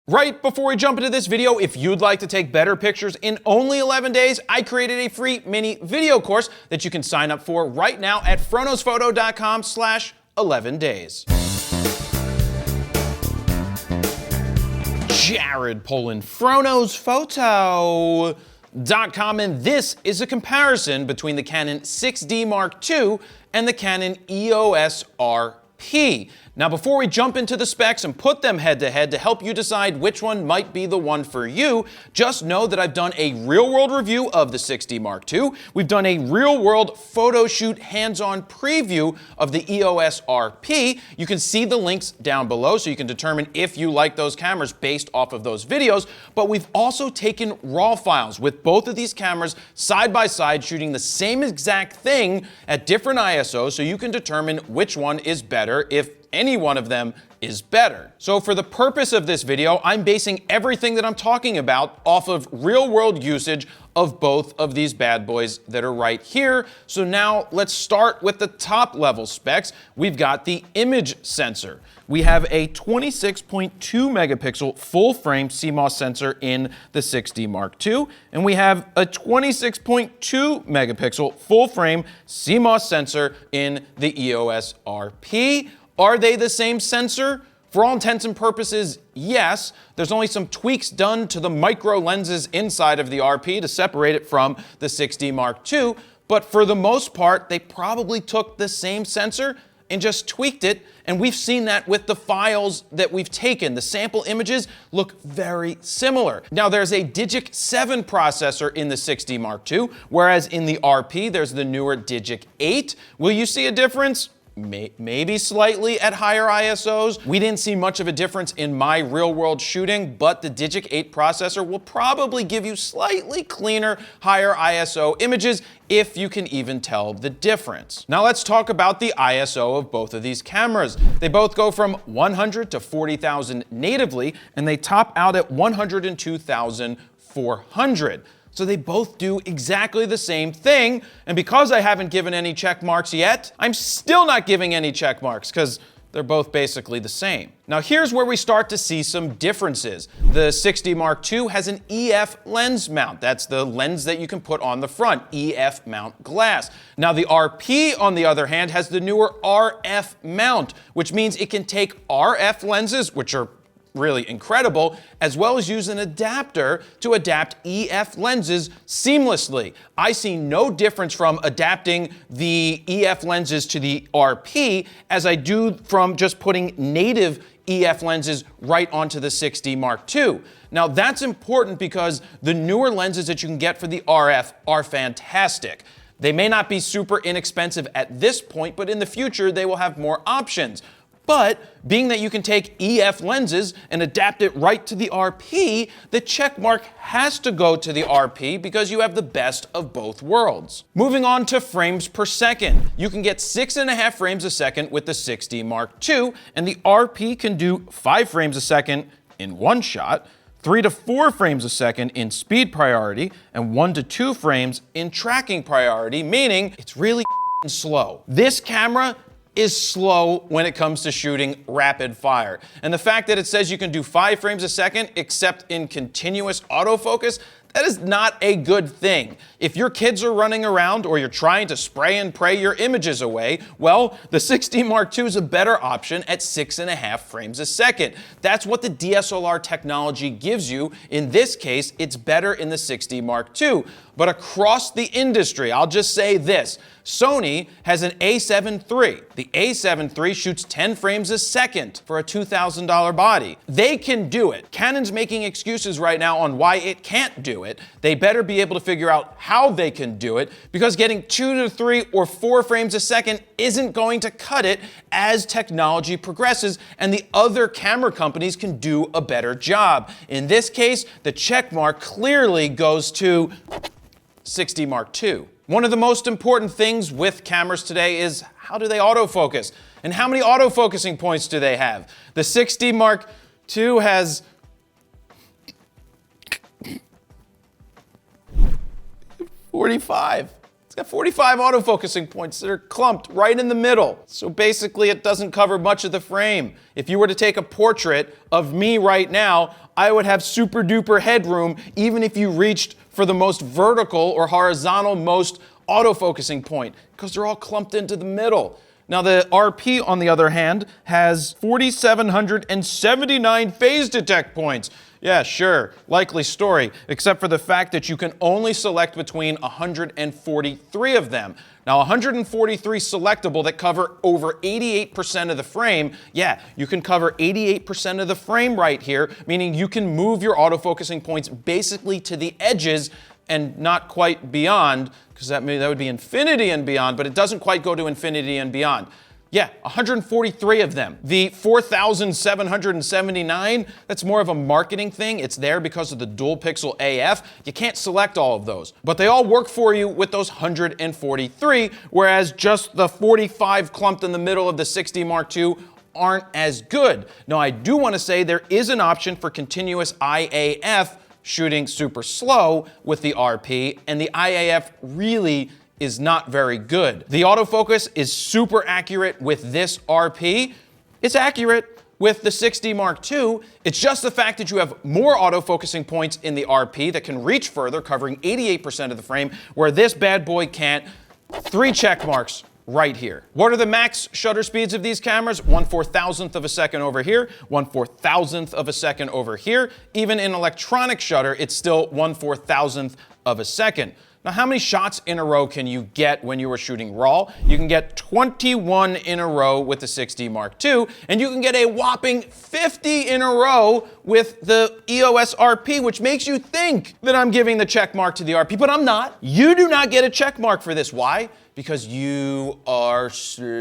Right before we jump into this video, if you'd like to take better pictures in only 11 days, I created a free mini video course that you can sign up for right now at FroKnowsPhoto.com/11 days. Jared Polin, FroKnowsPhoto.com, and this is a comparison between the Canon 6D Mark II and the Canon EOS RP. Now, before we jump into the specs and put them head to head to help you decide which one might be the one for you, just know that I've done a real-world review of the 6D Mark II. We've done a real-world photo shoot hands-on preview of the EOS RP. You can see the links down below so you can determine if you like those cameras based off of those videos. But we've also taken raw files with both of these cameras side by side, shooting the same exact thing at different ISOs so you can determine which one is better, if any one of them is better. So for the purpose of this video, I'm basing everything that I'm talking about off of real-world usage of both of these bad boys that are right here. So now let's start with the top level specs. We've got the image sensor. We have a 26.2 megapixel full frame CMOS sensor in the 6D Mark II, and we have a 26.2 megapixel full frame CMOS sensor in the EOS RP. Are they the same sensor? For all intents and purposes, yes. There's only some tweaks done to the micro lenses inside of the RP to separate it from the 6D Mark II, but for the most part, they probably took the same sensor and just tweaked it, and we've seen that with the files that we've taken. The sample images look very similar. Now, there's a Digic 7 processor in the 6D Mark II, whereas in the RP, there's the newer Digic 8. Will you see a difference? Maybe slightly at higher ISOs. We didn't see much of a difference in my real-world shooting, but the Digic 8 processor will probably give you slightly cleaner, higher ISO images if you can even tell the difference. Now let's talk about the ISO of both of these cameras. They both go from 100 to 40,000 natively, and they top out at 102,400. So they both do exactly the same thing, and because I haven't given any check marks yet, I'm still not giving any check marks because they're both basically the same. Now here's where we start to see some differences. The 6D Mark II has an EF lens mount. That's the lens that you can put on the front, EF mount glass. Now the RP, on the other hand, has the newer RF mount, which means it can take RF lenses, which are really incredible, as well as use an adapter to adapt EF lenses seamlessly. I see no difference from adapting the EF lenses to the RP as I do from just putting native EF lenses right onto the 6D Mark II. Now that's important because the newer lenses that you can get for the RF are fantastic. They may not be super inexpensive at this point, but in the future they will have more options. But being that you can take EF lenses and adapt it right to the RP, the check mark has to go to the RP because you have the best of both worlds. Moving on to frames per second. You can get 6.5 frames a second with the 6D Mark II, and the RP can do 5 frames a second in one shot, 3 to 4 frames a second in speed priority, and 1 to 2 frames in tracking priority, meaning it's really slow. This camera is slow when it comes to shooting rapid fire. And the fact that it says you can do 5 frames a second except in continuous autofocus, that is not a good thing. If your kids are running around or you're trying to spray and pray your images away, well, the 6D Mark II is a better option at 6.5 frames a second. That's what the DSLR technology gives you. In this case, it's better in the 6D Mark II. But across the industry, I'll just say this. Sony has an A7 III. The A7 III shoots 10 frames a second for a $2,000 body. They can do it. Canon's making excuses right now on why it can't do it. They better be able to figure out how they can do it, because getting 2 to 3 or 4 frames a second isn't going to cut it as technology progresses and the other camera companies can do a better job. In this case, the check mark clearly goes to 6D Mark II. One of the most important things with cameras today is how do they autofocus? And how many autofocusing points do they have? The 6D Mark II has 45. It's got 45 autofocusing points that are clumped right in the middle. So basically it doesn't cover much of the frame. If you were to take a portrait of me right now, I would have super duper headroom even if you reached for the most vertical or horizontal most autofocusing point, because they're all clumped into the middle. Now the RP, on the other hand, has 4,779 phase detect points. Yeah, sure, likely story, except for the fact that you can only select between 143 of them. Now 143 selectable that cover over 88% of the frame. Yeah, you can cover 88% of the frame right here, meaning you can move your autofocusing points basically to the edges and not quite beyond, because that would be infinity and beyond, but it doesn't quite go to infinity and beyond. Yeah, 143 of them. The 4,779, that's more of a marketing thing. It's there because of the dual pixel AF. You can't select all of those, but they all work for you with those 143, whereas just the 45 clumped in the middle of the 60 Mark II aren't as good. Now, I do want to say there is an option for continuous IAF shooting super slow with the RP, and the IAF really is not very good. The autofocus is super accurate with this RP. It's accurate with the 60 Mark II. It's just the fact that you have more autofocusing points in the RP that can reach further, covering 88% of the frame, where this bad boy can't. 3 check marks right here. What are the max shutter speeds of these cameras? 1/4000th of a second over here, 1/4000th of a second over here. Even in electronic shutter, it's still 1/4000th of a second. Now, how many shots in a row can you get when you are shooting RAW? You can get 21 in a row with the 60 Mark II, and you can get a whopping 50 in a row with the EOS RP, which makes you think that I'm giving the check mark to the RP, but I'm not. You do not get a check mark for this. Why? Because you are slow.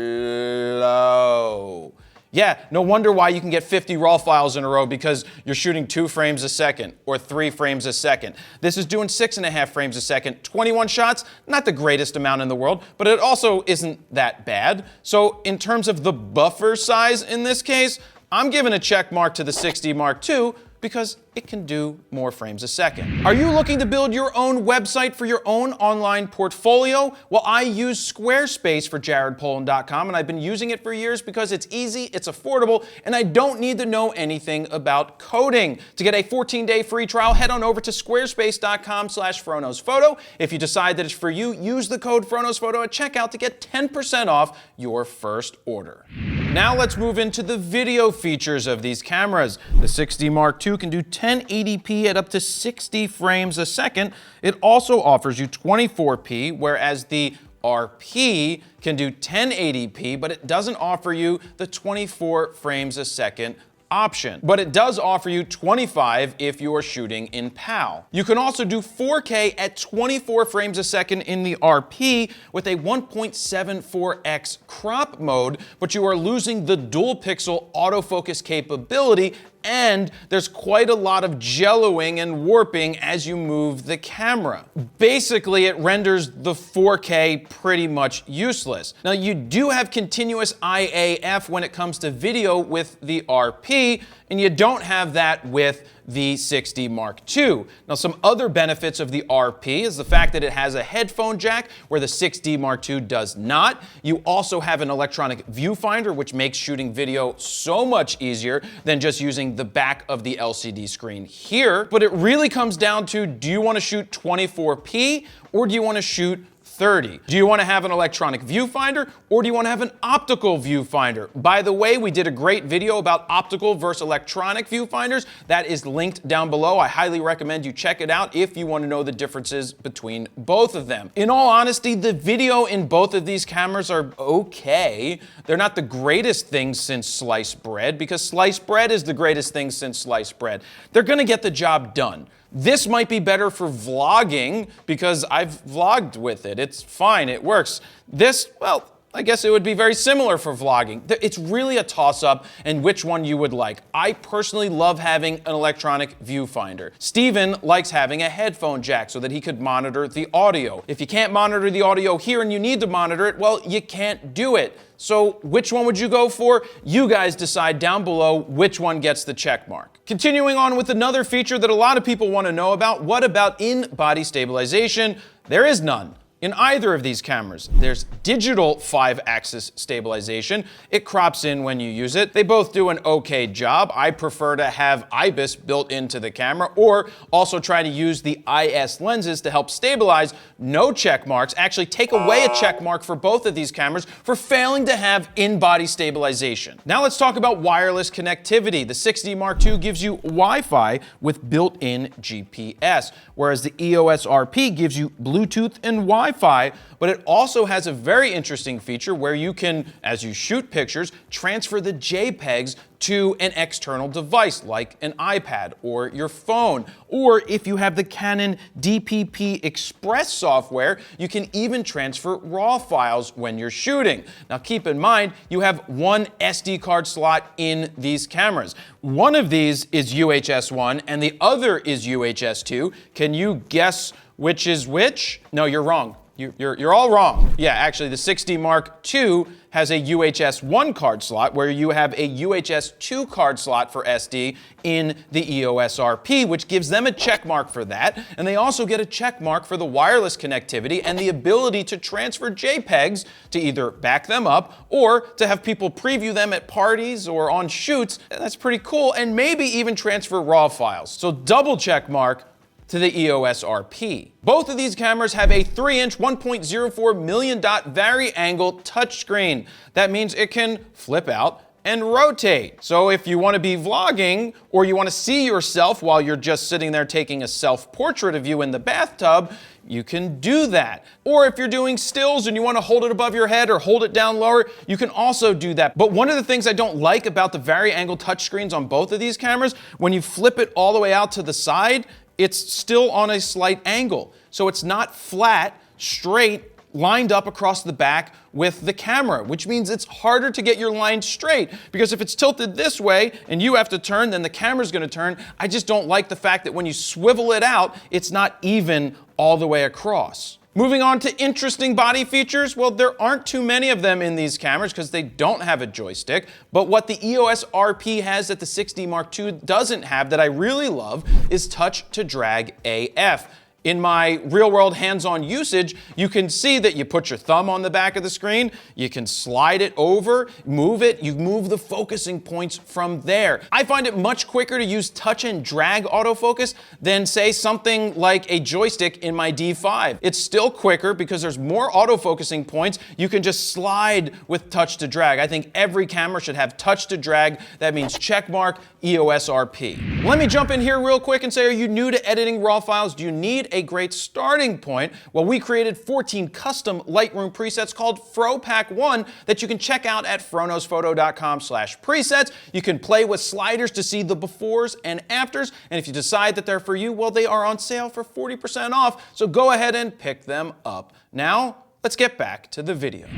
Yeah, no wonder why you can get 50 RAW files in a row, because you're shooting 2 frames a second or 3 frames a second. This is doing 6.5 frames a second. 21 shots, not the greatest amount in the world, but it also isn't that bad. So in terms of the buffer size in this case, I'm giving a check mark to the 60 Mark II because it can do more frames a second. Are you looking to build your own website for your own online portfolio? Well, I use Squarespace for jaredpolin.com, and I've been using it for years because it's easy, it's affordable, and I don't need to know anything about coding. To get a 14-day free trial, head on over to squarespace.com/FroKnowsPhoto. If you decide that it's for you, use the code FroKnowsPhoto at checkout to get 10% off your first order. Now let's move into the video features of these cameras. The 60 Mark II can do 1080p at up to 60 frames a second. It also offers you 24p, whereas the RP can do 1080p, but it doesn't offer you the 24 frames a second option. But it does offer you 25 if you are shooting in PAL. You can also do 4K at 24 frames a second in the RP with a 1.74x crop mode, but you are losing the dual pixel autofocus capability, and there's quite a lot of jelloing and warping as you move the camera. Basically, it renders the 4K pretty much useless. Now, you do have continuous IAF when it comes to video with the RP, and you don't have that with the 60 Mark II. Now, some other benefits of the RP is the fact that it has a headphone jack where the 60 Mark II does not. You also have an electronic viewfinder, which makes shooting video so much easier than just using the back of the LCD screen here. But it really comes down to, do you want to shoot 24p or do you want to shoot 30? Do you want to have an electronic viewfinder or do you want to have an optical viewfinder? By the way, we did a great video about optical versus electronic viewfinders. That is linked down below. I highly recommend you check it out if you want to know the differences between both of them. In all honesty, the video in both of these cameras are okay. They're not the greatest things since sliced bread, because sliced bread is the greatest thing since sliced bread. They're going to get the job done. This might be better for vlogging because I've vlogged with it. It's fine, it works. This, well, I guess it would be very similar for vlogging. It's really a toss-up and which one you would like. I personally love having an electronic viewfinder. Steven likes having a headphone jack so that he could monitor the audio. If you can't monitor the audio here and you need to monitor it, well, you can't do it. So which one would you go for? You guys decide down below which one gets the check mark. Continuing on with another feature that a lot of people want to know about, what about in-body stabilization? There is none in either of these cameras. There's digital 5-axis stabilization. It crops in when you use it. They both do an okay job. I prefer to have IBIS built into the camera, or also try to use the IS lenses to help stabilize. No check marks. Actually take away a check mark for both of these cameras for failing to have in-body stabilization. Now let's talk about wireless connectivity. The 6D Mark II gives you Wi-Fi with built-in GPS, whereas the EOS RP gives you Bluetooth and Wi-Fi, but it also has a very interesting feature where you can, as you shoot pictures, transfer the JPEGs to an external device like an iPad or your phone. Or if you have the Canon DPP Express software, you can even transfer RAW files when you're shooting. Now keep in mind, you have one SD card slot in these cameras. One of these is UHS 1 and the other is UHS 2. Can you guess which is which? No, you're wrong. You're all wrong. Yeah, actually, the 6D Mark II has a UHS 1 card slot where you have a UHS 2 card slot for SD in the EOS RP, which gives them a check mark for that. And they also get a check mark for the wireless connectivity and the ability to transfer JPEGs to either back them up or to have people preview them at parties or on shoots. That's pretty cool. And maybe even transfer RAW files. So double check mark to the EOS RP. Both of these cameras have a 3-inch 1.04 million dot vari-angle touchscreen. That means it can flip out and rotate. So if you want to be vlogging or you want to see yourself while you're just sitting there taking a self-portrait of you in the bathtub, you can do that. Or if you're doing stills and you want to hold it above your head or hold it down lower, you can also do that. But one of the things I don't like about the vari-angle touchscreens on both of these cameras, when you flip it all the way out to the side, it's still on a slight angle. So it's not flat, straight, lined up across the back with the camera, which means it's harder to get your line straight, because if it's tilted this way and you have to turn, then the camera's gonna turn. I just don't like the fact that when you swivel it out, it's not even all the way across. Moving on to interesting body features, well, there aren't too many of them in these cameras because they don't have a joystick, but what the EOS RP has that the 6D Mark II doesn't have that I really love is touch to drag AF. In my real-world hands-on usage, you can see that you put your thumb on the back of the screen, you can slide it over, move it, you move the focusing points from there. I find it much quicker to use touch and drag autofocus than, say, something like a joystick in my D5. It's still quicker because there's more autofocusing points. You can just slide with touch to drag. I think every camera should have touch to drag. That means checkmark EOS RP. Let me jump in here real quick and say, are you new to editing RAW files? Do you need a great starting point? Well, we created 14 custom Lightroom presets called FroPack 1 that you can check out at FroKnowsPhoto.com/presets. You can play with sliders to see the befores and afters, and if you decide that they're for you, well, they are on sale for 40% off, so go ahead and pick them up. Now, let's get back to the video.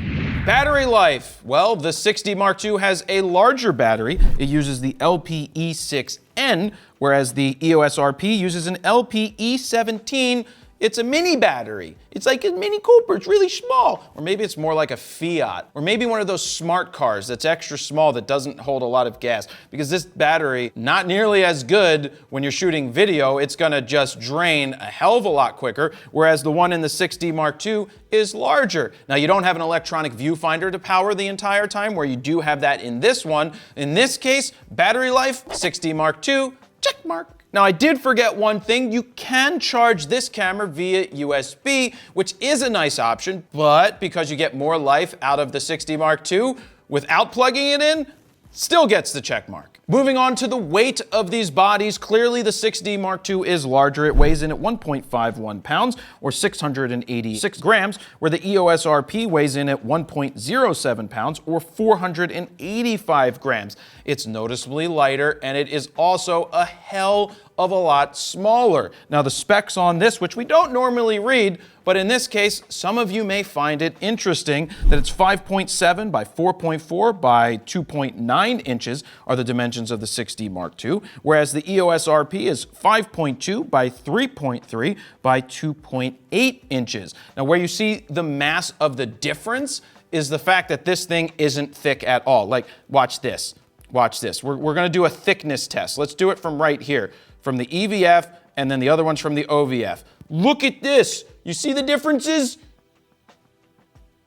Battery life. Well, the 6D Mark II has a larger battery. It uses the LPE6N, whereas the EOS RP uses an LPE17. It's a mini battery. It's like a Mini Cooper, it's really small. Or maybe it's more like a Fiat. Or maybe one of those smart cars that's extra small that doesn't hold a lot of gas. Because this battery, not nearly as good when you're shooting video, it's gonna just drain a hell of a lot quicker, whereas the one in the 6D Mark II is larger. Now you don't have an electronic viewfinder to power the entire time, where you do have that in this one. In this case, battery life, 6D Mark II, check mark. Now I did forget one thing. You can charge this camera via USB, which is a nice option, but because you get more life out of the 6D Mark II without plugging it in, still gets the check mark. Moving on to the weight of these bodies, clearly the 6D Mark II is larger. It weighs in at 1.51 pounds or 686 grams, where the EOS RP weighs in at 1.07 pounds or 485 grams. It's noticeably lighter, and it is also a hell of a lot smaller. Now the specs on this, which we don't normally read, but in this case, some of you may find it interesting that it's 5.7 by 4.4 by 2.9 inches are the dimensions of the 6D Mark II, whereas the EOS RP is 5.2 by 3.3 by 2.8 inches. Now where you see the mass of the difference is the fact that this thing isn't thick at all. Like, watch this. Watch this. We're gonna do a thickness test. Let's do it from right here, from the EVF, and then the other one's from the OVF. Look at this. You see the differences?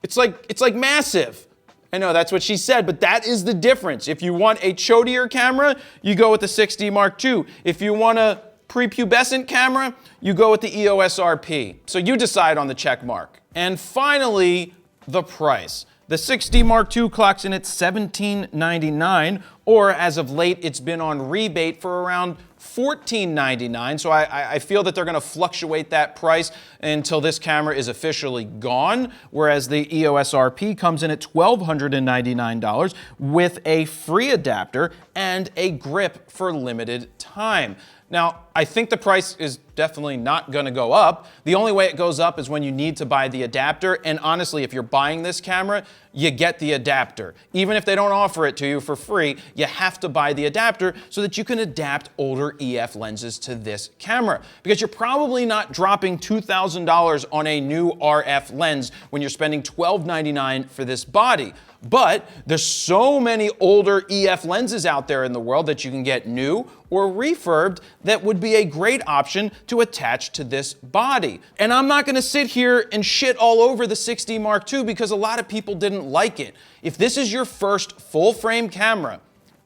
It's like massive. I know that's what she said, but that is the difference. If you want a chodier camera, you go with the 6D Mark II. If you want a prepubescent camera, you go with the EOS RP. So you decide on the check mark. And finally, the price. The 6D Mark II clocks in at $17.99, or as of late, it's been on rebate for around $14.99. So I feel that they're going to fluctuate that price until this camera is officially gone, whereas the EOS RP comes in at $1,299 with a free adapter and a grip for limited time. Now, I think the price is definitely not going to go up. The only way it goes up is when you need to buy the adapter. And honestly, if you're buying this camera, you get the adapter. Even if they don't offer it to you for free, you have to buy the adapter so that you can adapt older EF lenses to this camera. Because you're probably not dropping $2,000 on a new RF lens when you're spending $12.99 for this body. But there's so many older EF lenses out there in the world that you can get new or refurbed that would be a great option to attach to this body. And I'm not going to sit here and shit all over the 6D Mark II because a lot of people didn't like it. If this is your first full frame camera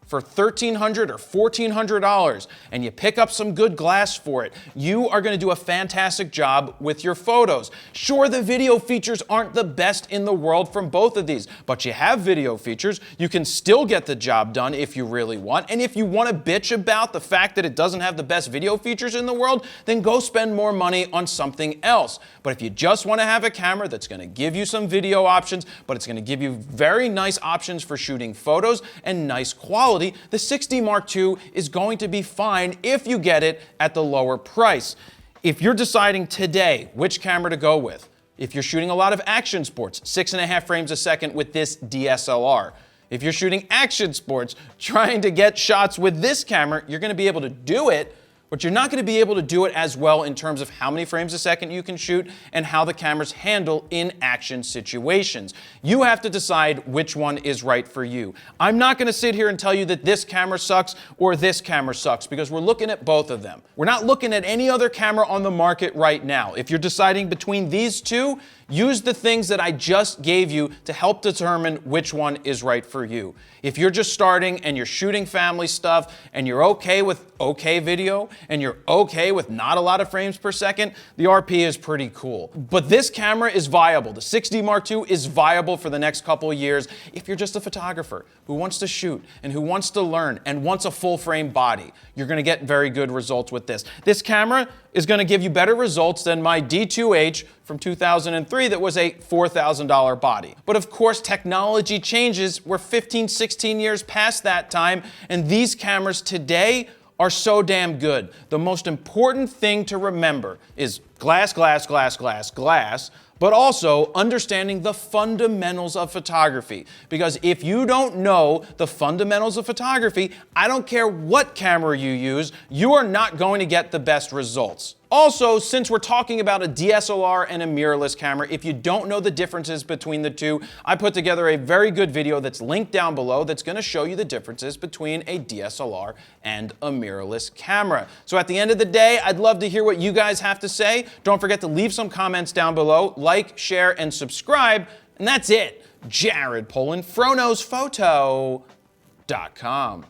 for $1,300 or $1,400 and you pick up some good glass for it, you are going to do a fantastic job with your photos. Sure, the video features aren't the best in the world from both of these, but you have video features. You can still get the job done if you really want. And if you want to bitch about the fact that it doesn't have the best video features in the world, then go spend more money on something else. But if you just want to have a camera that's going to give you some video options, but it's going to give you very nice options for shooting photos and nice quality, the 6D Mark II is going to be fine if you get it at the lower price. If you're deciding today which camera to go with, if you're shooting a lot of action sports, 6.5 frames a second with this DSLR. If you're shooting action sports, trying to get shots with this camera, you're going to be able to do it, but you're not going to be able to do it as well in terms of how many frames a second you can shoot and how the cameras handle in action situations. You have to decide which one is right for you. I'm not going to sit here and tell you that this camera sucks or this camera sucks because we're looking at both of them. We're not looking at any other camera on the market right now. If you're deciding between these two, use the things that I just gave you to help determine which one is right for you. If you're just starting and you're shooting family stuff and you're okay with okay video and you're okay with not a lot of frames per second, the RP is pretty cool. But this camera is viable. The 6D Mark II is viable for the next couple of years if you're just a photographer who wants to shoot and who wants to learn and wants a full frame body. You're going to get very good results with this. This camera is going to give you better results than my D2H from 2003 that was a $4,000 body. But of course, technology changes. We're 15, 16 years past that time, and these cameras today are so damn good. The most important thing to remember is glass, glass, glass, glass, glass, but also understanding the fundamentals of photography. Because if you don't know the fundamentals of photography, I don't care what camera you use, you are not going to get the best results. Also, since we're talking about a DSLR and a mirrorless camera, if you don't know the differences between the two, I put together a very good video that's linked down below that's going to show you the differences between a DSLR and a mirrorless camera. So at the end of the day, I'd love to hear what you guys have to say. Don't forget to leave some comments down below, like, share, and subscribe. And that's it. Jared Polin, FroKnowsPhoto.com.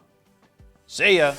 See ya.